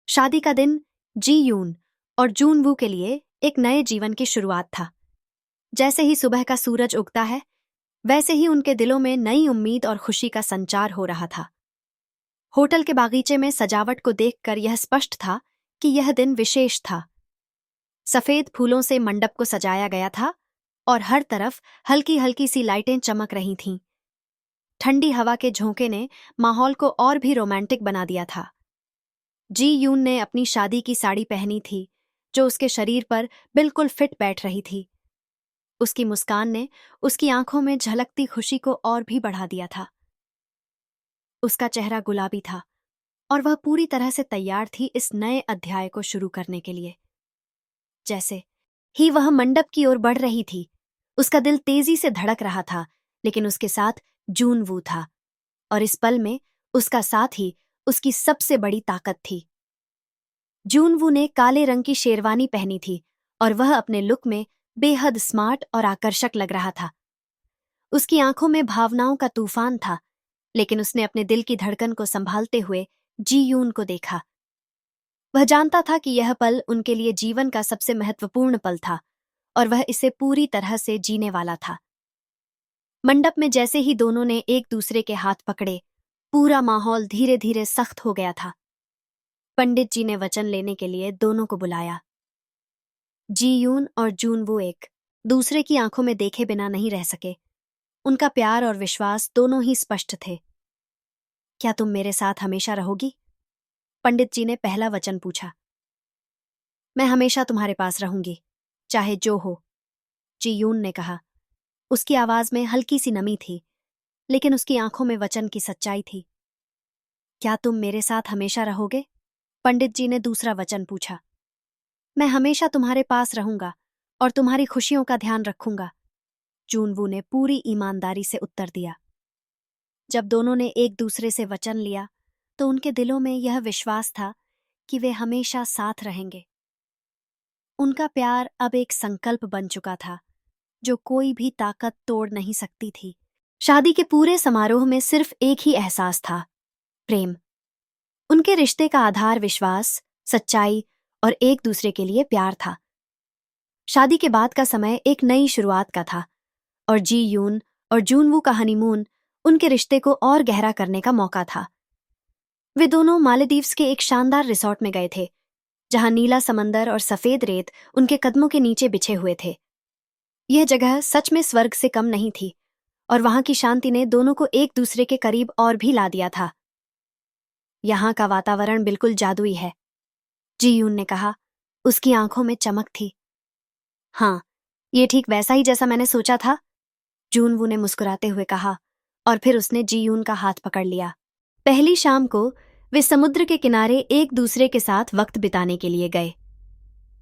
शादी का दिन जी यून और जून वू के लिए एक नए जीवन की शुरुआत था। जैसे ही सुबह का सूरज उगता है, वैसे ही उनके दिलों में नई उम्मीद और खुशी का संचार हो रहा था। होटल के बागीचे में सजावट को देखकर यह स्पष्ट था कि यह दिन विशेष था। सफेद फूलों से मंडप को सजाया गया था और हर तरफ हल्की हल्की सी लाइटें चमक रही थीं। ठंडी हवा के झोंके ने माहौल को और भी रोमांटिक बना दिया था। जी यून ने अपनी शादी की साड़ी पहनी थी, जो उसके शरीर पर बिल्कुल फिट बैठ रही थी। उसकी मुस्कान ने उसकी आंखों में झलकती खुशी को और भी बढ़ा दिया था। उसका चेहरा गुलाबी था और वह पूरी तरह से तैयार थी इस नए अध्याय को शुरू करने के लिए। जैसे ही वह मंडप की ओर बढ़ रही थी, उसका दिल तेजी से धड़क रहा था, लेकिन उसके साथ जून वू था और इस पल में उसका साथ ही उसकी सबसे बड़ी ताकत थी। जून वू ने काले रंग की शेरवानी पहनी थी और वह अपने लुक में बेहद स्मार्ट और आकर्षक लग रहा था। उसकी आंखों में भावनाओं का तूफान था, लेकिन उसने अपने दिल की धड़कन को संभालते हुए जी यून को देखा। वह जानता था कि यह पल उनके लिए जीवन का सबसे महत्वपूर्ण पल था और वह इसे पूरी तरह से जीने वाला था। मंडप में जैसे ही दोनों ने एक दूसरे के हाथ पकड़े, पूरा माहौल धीरे धीरे सख्त हो गया था। पंडित जी ने वचन लेने के लिए दोनों को बुलाया। जी यून और जून वो एक दूसरे की आंखों में देखे बिना नहीं रह सके। उनका प्यार और विश्वास दोनों ही स्पष्ट थे। क्या तुम मेरे साथ हमेशा रहोगी? पंडित जी ने पहला वचन पूछा। मैं हमेशा तुम्हारे पास रहूंगी, चाहे जो हो, जी यून ने कहा। उसकी आवाज में हल्की सी नमी थी, लेकिन उसकी आंखों में वचन की सच्चाई थी। क्या तुम मेरे साथ हमेशा रहोगे? पंडित जी ने दूसरा वचन पूछा। मैं हमेशा तुम्हारे पास रहूंगा और तुम्हारी खुशियों का ध्यान रखूंगा, जूनवू ने पूरी ईमानदारी से उत्तर दिया। जब दोनों ने एक दूसरे से वचन लिया, तो उनके दिलों में यह विश्वास था कि वे हमेशा साथ रहेंगे। उनका प्यार अब एक संकल्प बन चुका था, जो कोई भी ताकत तोड़ नहीं सकती थी। शादी के पूरे समारोह में सिर्फ एक ही एहसास था, प्रेम। उनके रिश्ते का आधार विश्वास, सच्चाई और एक दूसरे के लिए प्यार था। शादी के बाद का समय एक नई शुरुआत का था और जी यून और जूनवू का हनीमून उनके रिश्ते को और गहरा करने का मौका था। वे दोनों मालदीव्स के एक शानदार रिसॉर्ट में गए थे, जहां नीला समंदर और सफेद रेत उनके कदमों के नीचे बिछे हुए थे। यह जगह सच में स्वर्ग से कम नहीं थी और वहां की शांति ने दोनों को एक दूसरे के करीब और भी ला दिया था। यहाँ का वातावरण बिल्कुल जादुई है, जी यून ने कहा। उसकी आंखों में चमक थी। हाँ, ये ठीक वैसा ही जैसा मैंने सोचा था, जूनवू ने मुस्कुराते हुए कहा और फिर उसने जी यून का हाथ पकड़ लिया। पहली शाम को वे समुद्र के किनारे एक दूसरे के साथ वक्त बिताने के लिए गए।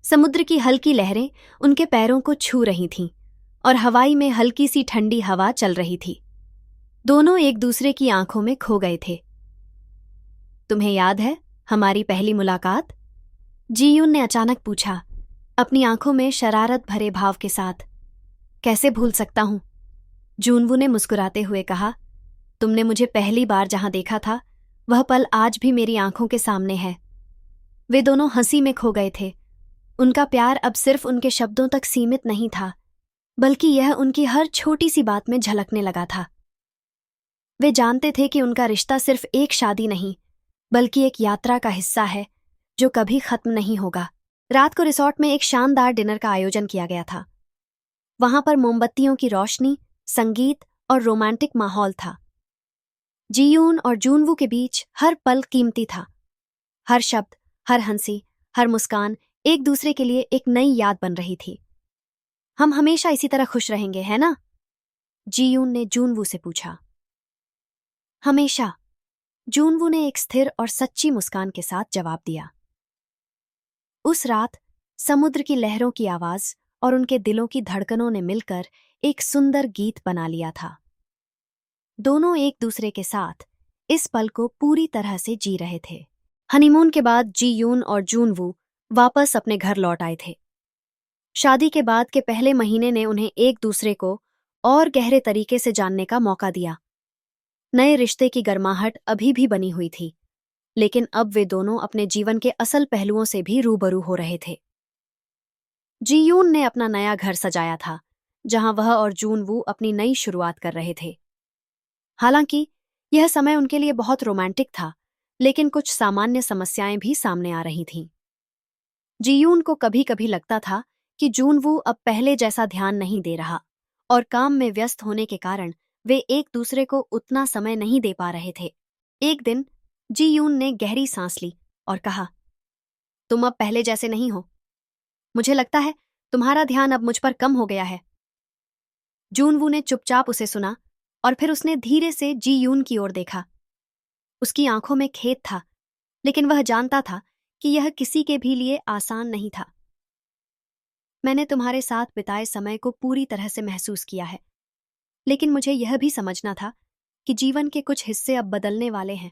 समुद्र की हल्की लहरें उनके पैरों को छू रही थीं और हवाई में हल्की सी ठंडी हवा चल रही थी। दोनों एक दूसरे की आंखों में खो गए थे। तुम्हें याद है हमारी पहली मुलाकात? जी यून ने अचानक पूछा, अपनी आंखों में शरारत भरे भाव के साथ। कैसे भूल सकता हूं, जूनवू ने मुस्कुराते हुए कहा। तुमने मुझे पहली बार जहां देखा था, वह पल आज भी मेरी आंखों के सामने है। वे दोनों हंसी में खो गए थे। उनका प्यार अब सिर्फ उनके शब्दों तक सीमित नहीं था, बल्कि यह उनकी हर छोटी सी बात में झलकने लगा था। वे जानते थे कि उनका रिश्ता सिर्फ एक शादी नहीं, बल्कि एक यात्रा का हिस्सा है जो कभी खत्म नहीं होगा। रात को रिसॉर्ट में एक शानदार डिनर का आयोजन किया गया था। वहां पर मोमबत्तियों की रोशनी, संगीत और रोमांटिक माहौल था। जीयून और जूनवू के बीच हर पल कीमती था। हर शब्द, हर हंसी, हर मुस्कान एक दूसरे के लिए एक नई याद बन रही थी। हम हमेशा इसी तरह खुश रहेंगे, है ना? जीयून ने जूनवू से पूछा। हमेशा, जूनवू ने एक स्थिर और सच्ची मुस्कान के साथ जवाब दिया। उस रात समुद्र की लहरों की आवाज और उनके दिलों की धड़कनों ने मिलकर एक सुंदर गीत बना लिया था। दोनों एक दूसरे के साथ इस पल को पूरी तरह से जी रहे थे। हनीमून के बाद जी यून और जूनवू वापस अपने घर लौट आए थे। शादी के बाद के पहले महीने ने उन्हें एक दूसरे को और गहरे तरीके से जानने का मौका दिया। नए रिश्ते की गर्माहट अभी भी बनी हुई थी, लेकिन अब वे दोनों अपने जीवन के असल पहलुओं से भी रूबरू हो रहे थे। जीयून ने अपना नया घर सजाया था, जहां वह और जूनवू अपनी नई शुरुआत कर रहे थे। हालांकि यह समय उनके लिए बहुत रोमांटिक था, लेकिन कुछ सामान्य समस्याएं भी सामने आ रही थीं। जीयून को कभी कभी लगता था कि जूनवू अब पहले जैसा ध्यान नहीं दे रहा, और काम में व्यस्त होने के कारण वे एक दूसरे को उतना समय नहीं दे पा रहे थे। एक दिन जीयून ने गहरी सांस ली और कहा, तुम अब पहले जैसे नहीं हो। मुझे लगता है तुम्हारा ध्यान अब मुझ पर कम हो गया है। जूनवू ने चुपचाप उसे सुना और फिर उसने धीरे से जीयून की ओर देखा। उसकी आंखों में खेद था, लेकिन वह जानता था कि यह किसी के भी लिए आसान नहीं था। मैंने तुम्हारे साथ बिताए समय को पूरी तरह से महसूस किया है, लेकिन मुझे यह भी समझना था कि जीवन के कुछ हिस्से अब बदलने वाले हैं।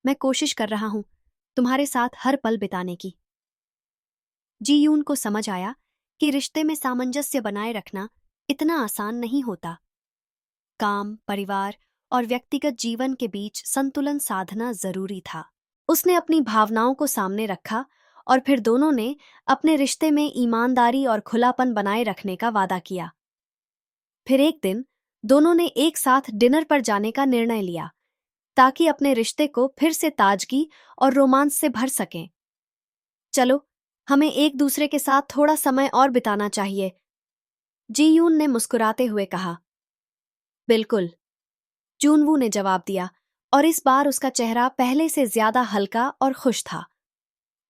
मैं कोशिश कर रहा हूं तुम्हारे साथ हर पल बिताने की। जीयून को समझ आया कि रिश्ते में सामंजस्य बनाए रखना इतना आसान नहीं होता। काम, परिवार और व्यक्तिगत जीवन के बीच संतुलन साधना जरूरी था। उसने अपनी भावनाओं को सामने रखा और फिर दोनों ने अपने रिश्ते में ईमानदारी और खुलापन बनाए रखने का वादा किया। फिर एक दिन दोनों ने एक साथ डिनर पर जाने का निर्णय लिया, ताकि अपने रिश्ते को फिर से ताजगी और रोमांस से भर सकें। चलो, हमें एक दूसरे के साथ थोड़ा समय और बिताना चाहिए, जीयून ने मुस्कुराते हुए कहा। बिल्कुल, जूनवू ने जवाब दिया, और इस बार उसका चेहरा पहले से ज्यादा हल्का और खुश था।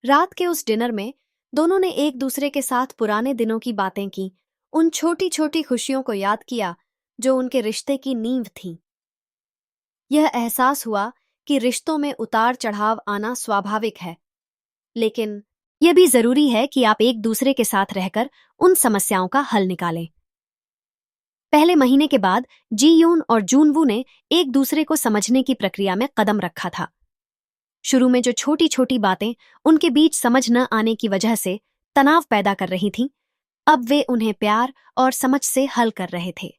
रात के उस डिनर में दोनों ने एक दूसरे के साथ पुराने दिनों की बातें की, उन छोटी छोटी खुशियों को याद किया जो उनके रिश्ते की नींव थीं। यह एहसास हुआ कि रिश्तों में उतार चढ़ाव आना स्वाभाविक है, लेकिन यह भी जरूरी है कि आप एक दूसरे के साथ रहकर उन समस्याओं का हल निकालें। पहले महीने के बाद जीयून और जूनवू ने एक दूसरे को समझने की प्रक्रिया में कदम रखा था। शुरू में जो छोटी छोटी बातें उनके बीच समझ न आने की वजह से तनाव पैदा कर रही थीं, अब वे उन्हें प्यार और समझ से हल कर रहे थे।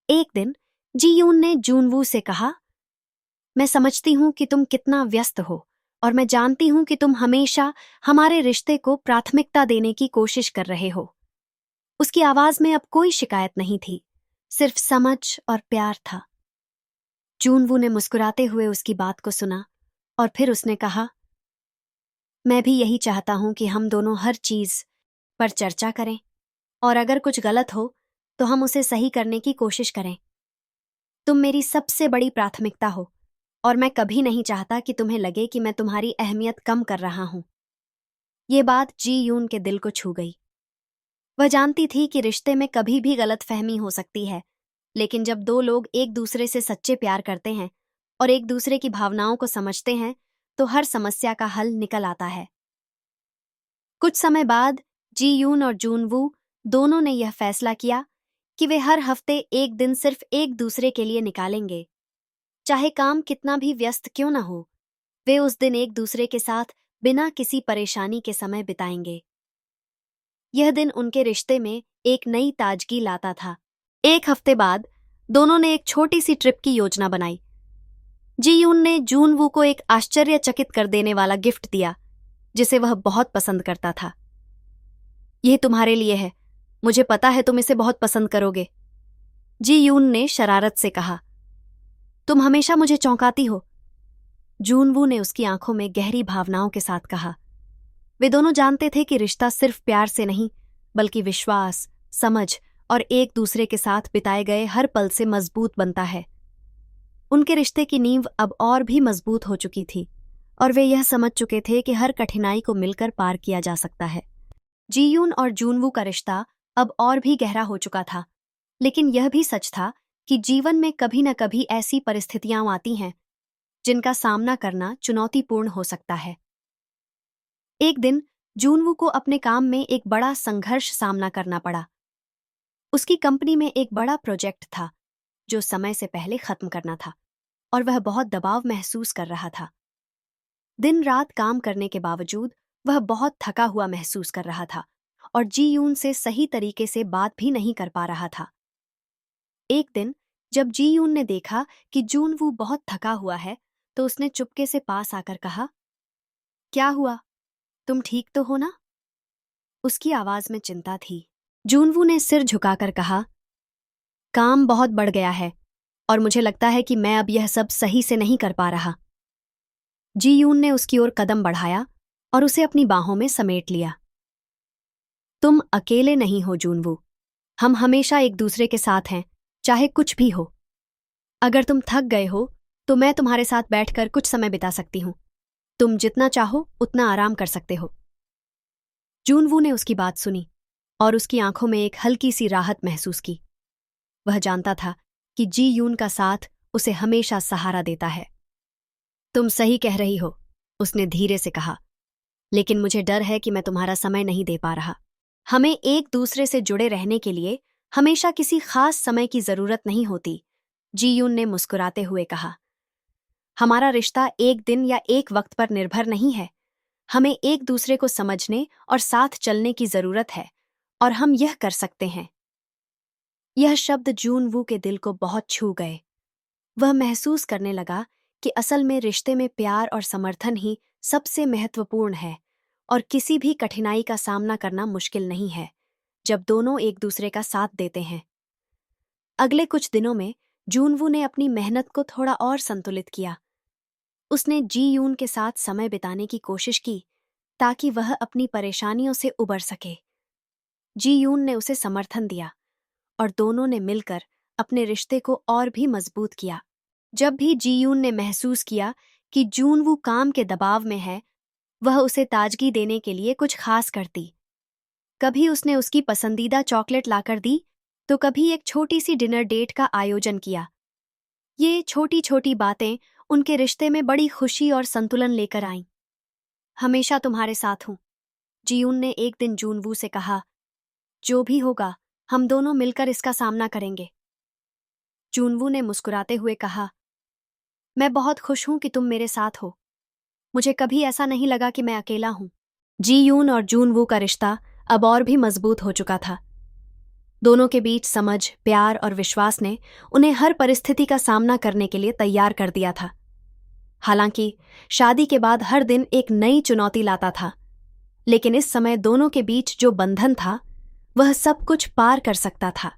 एक दिन जीयून ने जूनवू से कहा, मैं समझती हूं कि तुम कितना व्यस्त हो, और मैं जानती हूं कि तुम हमेशा हमारे रिश्ते को प्राथमिकता देने की कोशिश कर रहे हो। उसकी आवाज में अब कोई शिकायत नहीं थी, सिर्फ समझ और प्यार था। जूनवू ने मुस्कुराते हुए उसकी बात को सुना और फिर उसने कहा, मैं भी यही चाहता हूं कि हम दोनों हर चीज पर चर्चा करें, और अगर कुछ गलत हो तो हम उसे सही करने की कोशिश करें। तुम मेरी सबसे बड़ी प्राथमिकता हो, और मैं कभी नहीं चाहता कि तुम्हें लगे कि मैं तुम्हारी अहमियत कम कर रहा हूं। ये बात जी यून के दिल को छू गई। वह जानती थी कि रिश्ते में कभी भी गलतफहमी हो सकती है, लेकिन जब दो लोग एक दूसरे से सच्चे प्यार करते हैं और एक दूसरे की भावनाओं को समझते हैं, तो हर समस्या का हल निकल आता है। कुछ समय बाद जी यून और जूनवू दोनों ने यह फैसला किया कि वे हर हफ्ते एक दिन सिर्फ एक दूसरे के लिए निकालेंगे। चाहे काम कितना भी व्यस्त क्यों न हो, वे उस दिन एक दूसरे के साथ बिना किसी परेशानी के समय बिताएंगे। यह दिन उनके रिश्ते में एक नई ताजगी लाता था। एक हफ्ते बाद दोनों ने एक छोटी सी ट्रिप की योजना बनाई। जी यून ने जूनवू को एक आश्चर्यचकित कर देने वाला गिफ्ट दिया, जिसे वह बहुत पसंद करता था। यह तुम्हारे लिए है, मुझे पता है तुम इसे बहुत पसंद करोगे, जी यून ने शरारत से कहा। तुम हमेशा मुझे चौंकाती हो, जूनवू ने उसकी आंखों में गहरी भावनाओं के साथ कहा। वे दोनों जानते थे कि रिश्ता सिर्फ प्यार से नहीं, बल्कि विश्वास, समझ और एक दूसरे के साथ बिताए गए हर पल से मजबूत बनता है। उनके रिश्ते की नींव अब और भी मजबूत हो चुकी थी, और वे यह समझ चुके थे कि हर कठिनाई को मिलकर पार किया जा सकता है। जीयून और जूनवू का रिश्ता अब और भी गहरा हो चुका था, लेकिन यह भी सच था कि जीवन में कभी न कभी ऐसी परिस्थितियां आती हैं जिनका सामना करना चुनौतीपूर्ण हो सकता है। एक दिन जूनवू को अपने काम में एक बड़ा संघर्ष सामना करना पड़ा। उसकी कंपनी में एक बड़ा प्रोजेक्ट था जो समय से पहले खत्म करना था, और वह बहुत दबाव महसूस कर रहा था। दिन रात काम करने के बावजूद वह बहुत थका हुआ महसूस कर रहा था, और जी यून से सही तरीके से बात भी नहीं कर पा रहा था। एक दिन जब जी यून ने देखा कि जूनवू बहुत थका हुआ है, तो उसने चुपके से पास आकर कहा, क्या हुआ, तुम ठीक तो हो ना? उसकी आवाज में चिंता थी। जूनवू ने सिर झुकाकर कहा, काम बहुत बढ़ गया है और मुझे लगता है कि मैं अब यह सब सही से नहीं कर पा रहा। जी यून ने उसकी ओर कदम बढ़ाया और उसे अपनी बाहों में समेट लिया। तुम अकेले नहीं हो जूनवू, हम हमेशा एक दूसरे के साथ हैं, चाहे कुछ भी हो। अगर तुम थक गए हो तो मैं तुम्हारे साथ बैठकर कुछ समय बिता सकती हूं। तुम जितना चाहो उतना आराम कर सकते हो। जूनवू ने उसकी बात सुनी और उसकी आंखों में एक हल्की सी राहत महसूस की। वह जानता था कि जी यून का साथ उसे हमेशा सहारा देता है। तुम सही कह रही हो, उसने धीरे से कहा, लेकिन मुझे डर है कि मैं तुम्हारा समय नहीं दे पा रहा। हमें एक दूसरे से जुड़े रहने के लिए हमेशा किसी खास समय की जरूरत नहीं होती, जी यून ने मुस्कुराते हुए कहा। हमारा रिश्ता एक दिन या एक वक्त पर निर्भर नहीं है। हमें एक दूसरे को समझने और साथ चलने की जरूरत है, और हम यह कर सकते हैं। यह शब्द जूनवू के दिल को बहुत छू गए। वह महसूस करने लगा कि असल में रिश्ते में प्यार और समर्थन ही सबसे महत्वपूर्ण है, और किसी भी कठिनाई का सामना करना मुश्किल नहीं है जब दोनों एक दूसरे का साथ देते हैं। अगले कुछ दिनों में जूनवू ने अपनी मेहनत को थोड़ा और संतुलित किया। उसने जी यून के साथ समय बिताने की कोशिश की ताकि वह अपनी परेशानियों से उबर सके। जी यून ने उसे समर्थन दिया और दोनों ने मिलकर अपने रिश्ते को और भी मजबूत किया। जब भी जी यून ने महसूस किया कि जूनवू काम के दबाव में है, वह उसे ताजगी देने के लिए कुछ खास करती। कभी उसने उसकी पसंदीदा चॉकलेट लाकर दी, तो कभी एक छोटी सी डिनर डेट का आयोजन किया। ये छोटी छोटी बातें उनके रिश्ते में बड़ी खुशी और संतुलन लेकर आईं। हमेशा तुम्हारे साथ हूं, जीयून ने एक दिन जूनवू से कहा। जो भी होगा, हम दोनों मिलकर इसका सामना करेंगे। जूनवू ने मुस्कुराते हुए कहा, मैं बहुत खुश हूं कि तुम मेरे साथ हो। मुझे कभी ऐसा नहीं लगा कि मैं अकेला हूं। जी यून और जूनवू का रिश्ता अब और भी मजबूत हो चुका था। दोनों के बीच समझ, प्यार और विश्वास ने उन्हें हर परिस्थिति का सामना करने के लिए तैयार कर दिया था। हालांकि शादी के बाद हर दिन एक नई चुनौती लाता था, लेकिन इस समय दोनों के बीच जो बंधन था, वह सब कुछ पार कर सकता था।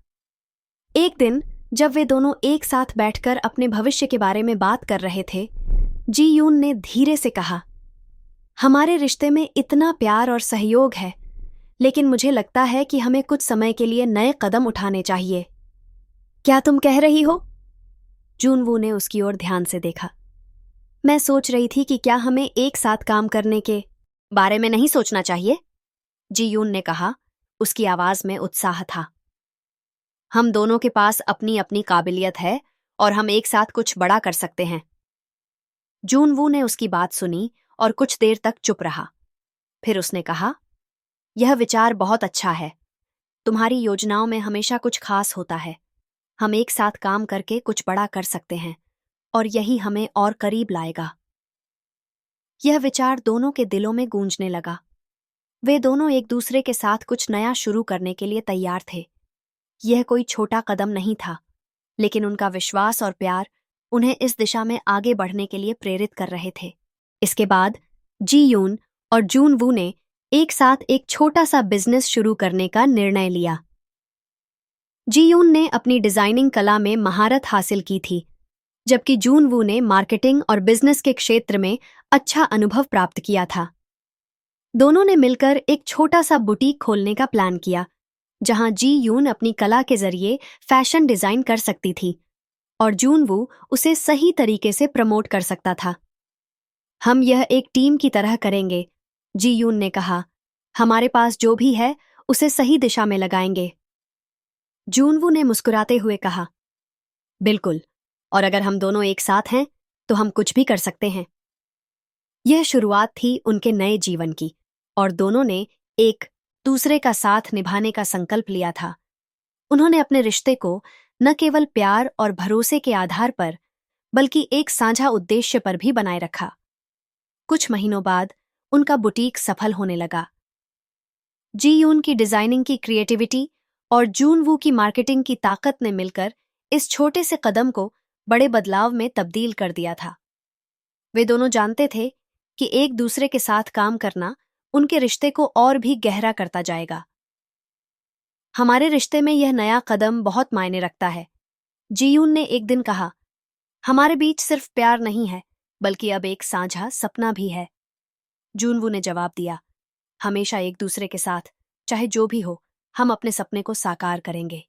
एक दिन जब वे दोनों एक साथ बैठकर अपने भविष्य के बारे में बात कर रहे थे, जी यून ने धीरे से कहा, हमारे रिश्ते में इतना प्यार और सहयोग है, लेकिन मुझे लगता है कि हमें कुछ समय के लिए नए कदम उठाने चाहिए। क्या तुम कह रही हो? जूनवू ने उसकी ओर ध्यान से देखा। मैं सोच रही थी कि क्या हमें एक साथ काम करने के बारे में नहीं सोचना चाहिए? जी यून ने कहा, उसकी आवाज में उत्साह था। हम दोनों के पास अपनी अपनी काबिलियत है और हम एक साथ कुछ बड़ा कर सकते हैं। जूनवू ने उसकी बात सुनी और कुछ देर तक चुप रहा। फिर उसने कहा, यह विचार बहुत अच्छा है। तुम्हारी योजनाओं में हमेशा कुछ खास होता है। हम एक साथ काम करके कुछ बड़ा कर सकते हैं, और यही हमें और करीब लाएगा। यह विचार दोनों के दिलों में गूंजने लगा। वे दोनों एक दूसरे के साथ कुछ नया शुरू करने के लिए तैयार थे। यह कोई छोटा कदम नहीं था, लेकिन उनका विश्वास और प्यार उन्हें इस दिशा में आगे बढ़ने के लिए प्रेरित कर रहे थे। इसके बाद जी यून और जूनवू ने एक साथ एक छोटा सा बिजनेस शुरू करने का निर्णय लिया। जी यून ने अपनी डिजाइनिंग कला में महारत हासिल की थी, जबकि जूनवू ने मार्केटिंग और बिजनेस के क्षेत्र में अच्छा अनुभव प्राप्त किया था। दोनों ने मिलकर एक छोटा सा बुटीक खोलने का प्लान किया, जहां जी यून अपनी कला के जरिए फैशन डिजाइन कर सकती थी और जूनवू उसे सही तरीके से प्रमोट कर सकता था। हम यह एक टीम की तरह करेंगे, जी यून ने कहा। हमारे पास जो भी है उसे सही दिशा में लगाएंगे। जूनवू ने मुस्कुराते हुए कहा, बिल्कुल, और अगर हम दोनों एक साथ हैं तो हम कुछ भी कर सकते हैं। यह शुरुआत थी उनके नए जीवन की, और दोनों ने एक दूसरे का साथ निभाने का संकल्प लिया था। उन्होंने अपने रिश्ते को न केवल प्यार और भरोसे के आधार पर, बल्कि एक साझा उद्देश्य पर भी बनाए रखा। कुछ महीनों बाद उनका बुटीक सफल होने लगा। जी यून की डिजाइनिंग की क्रिएटिविटी और जूनवू की मार्केटिंग की ताकत ने मिलकर इस छोटे से कदम को बड़े बदलाव में तब्दील कर दिया था। वे दोनों जानते थे कि एक दूसरे के साथ काम करना उनके रिश्ते को और भी गहरा करता जाएगा। हमारे रिश्ते में यह नया कदम बहुत मायने रखता है, जीयून ने एक दिन कहा। हमारे बीच सिर्फ प्यार नहीं है, बल्कि अब एक साझा सपना भी है। जूनवू ने जवाब दिया, हमेशा एक दूसरे के साथ, चाहे जो भी हो, हम अपने सपने को साकार करेंगे।